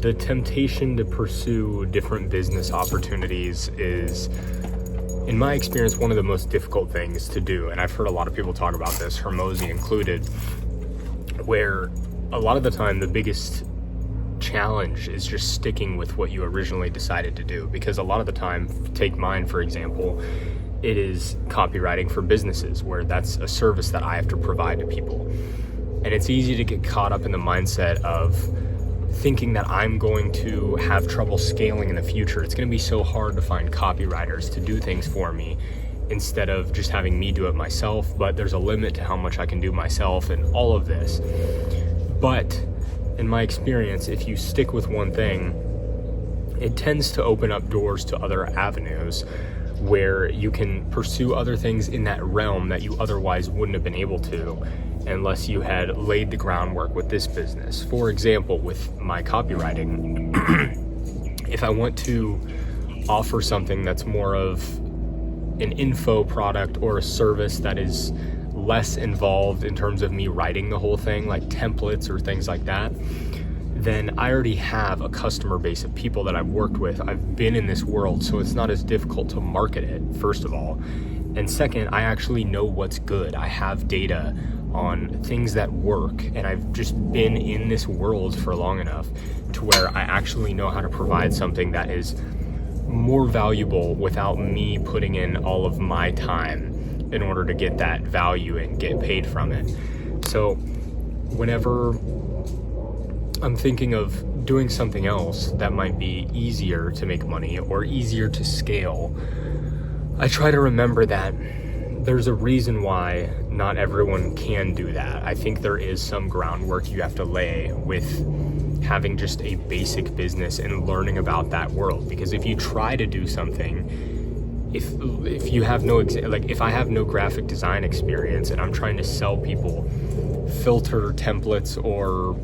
the temptation to pursue different business opportunities is, in my experience, one of the most difficult things to do. And I've heard a lot of people talk about this, Hormozi included, where a lot of the time the biggest challenge is just sticking with what you originally decided to do. Because a lot of the time, take mine for example, it is copywriting for businesses, where that's a service that I have to provide to people. And it's easy to get caught up in the mindset of thinking that I'm going to have trouble scaling in the future. It's going to be so hard to find copywriters to do things for me instead of just having me do it myself. But there's a limit to how much I can do myself and all of this. But in my experience, if you stick with one thing, it tends to open up doors to other avenues where you can pursue other things in that realm that you otherwise wouldn't have been able to unless you had laid the groundwork with this business. For example, with my copywriting, if I want to offer something that's more of an info product or a service that is less involved in terms of me writing the whole thing, like templates or things like that, then I already have a customer base of people that I've worked with. I've been in this world, so it's not as difficult to market it, first of all. And second, I actually know what's good. I have data on things that work, and I've just been in this world for long enough to where I actually know how to provide something that is more valuable without me putting in all of my time in order to get that value and get paid from it. So whenever I'm thinking of doing something else that might be easier to make money or easier to scale, I try to remember that there's a reason why not everyone can do that. I think there is some groundwork you have to lay with having just a basic business and learning about that world. Because if you try to do something, if you have no, like if I have no graphic design experience and I'm trying to sell people filter templates, or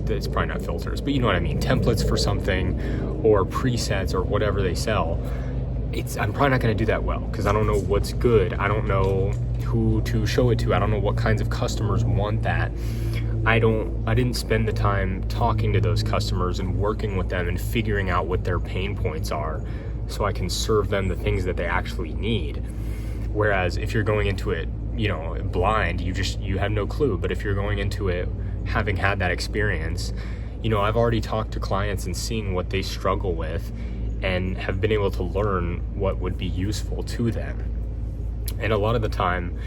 it's probably not filters, but you know what I mean, templates for something or presets or whatever they sell, I'm probably not going to do that well because I don't know what's good. I don't know who to show it to. I don't know what kinds of customers want that. I didn't spend the time talking to those customers and working with them and figuring out what their pain points are so I can serve them the things that they actually need. Whereas if you're going into it, blind, you have no clue. But if you're going into it having had that experience, I've already talked to clients and seeing what they struggle with and have been able to learn what would be useful to them. And a lot of the time,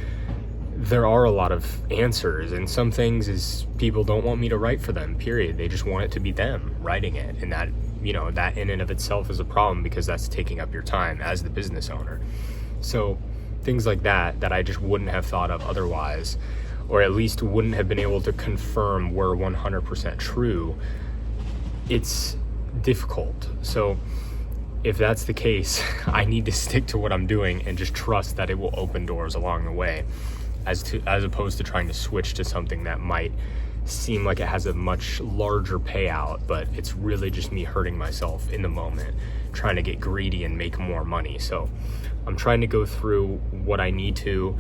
there are a lot of answers, and some things is people don't want me to write for them, period. They just want it to be them writing it, and that, that in and of itself is a problem because that's taking up your time as the business owner. So things like that I just wouldn't have thought of otherwise, or at least wouldn't have been able to confirm were 100% true. It's difficult. So if that's the case, I need to stick to what I'm doing and just trust that it will open doors along the way, as opposed to trying to switch to something that might seem like it has a much larger payout, but it's really just me hurting myself in the moment, trying to get greedy and make more money. So I'm trying to go through what I need to,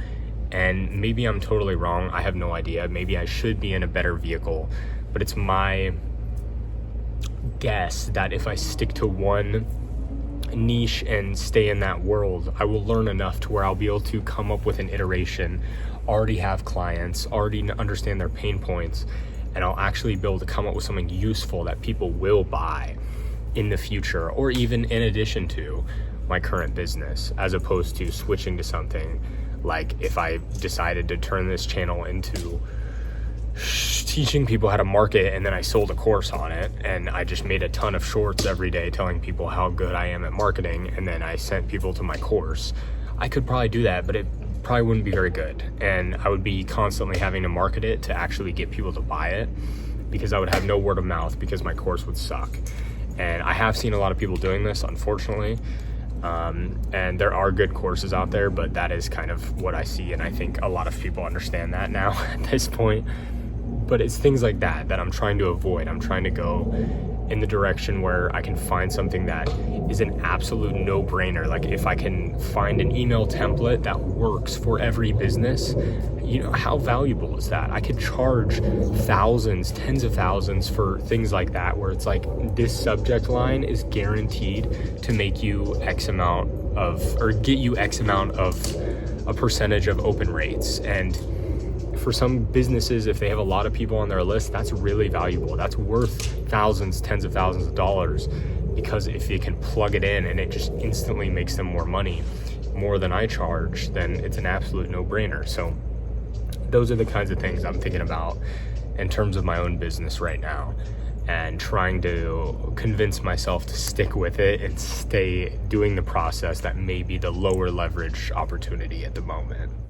and maybe I'm totally wrong. I have no idea. Maybe I should be in a better vehicle, but it's my guess that if I stick to one niche and stay in that world, I will learn enough to where I'll be able to come up with an iteration, already have clients, already understand their pain points, and I'll actually be able to come up with something useful that people will buy in the future, or even in addition to my current business, as opposed to switching to something like if I decided to turn this channel into teaching people how to market, and then I sold a course on it, and I just made a ton of shorts every day telling people how good I am at marketing, and then I sent people to my course. I could probably do that, but it probably wouldn't be very good, and I would be constantly having to market it to actually get people to buy it, because I would have no word of mouth because my course would suck. And I have seen a lot of people doing this, unfortunately, and there are good courses out there, but that is kind of what I see, and I think a lot of people understand that now at this point. But it's things like that I'm trying to avoid. I'm trying to go in the direction where I can find something that is an absolute no-brainer. Like if I can find an email template that works for every business, how valuable is that? I could charge thousands, tens of thousands for things like that, where it's like this subject line is guaranteed to make you X amount of, or get you X amount of a percentage of open rates. And for some businesses, if they have a lot of people on their list, that's really valuable. That's worth thousands, tens of thousands of dollars, because if you can plug it in and it just instantly makes them more money, more than I charge, then it's an absolute no-brainer. So those are the kinds of things I'm thinking about in terms of my own business right now, and trying to convince myself to stick with it and stay doing the process that may be the lower leverage opportunity at the moment.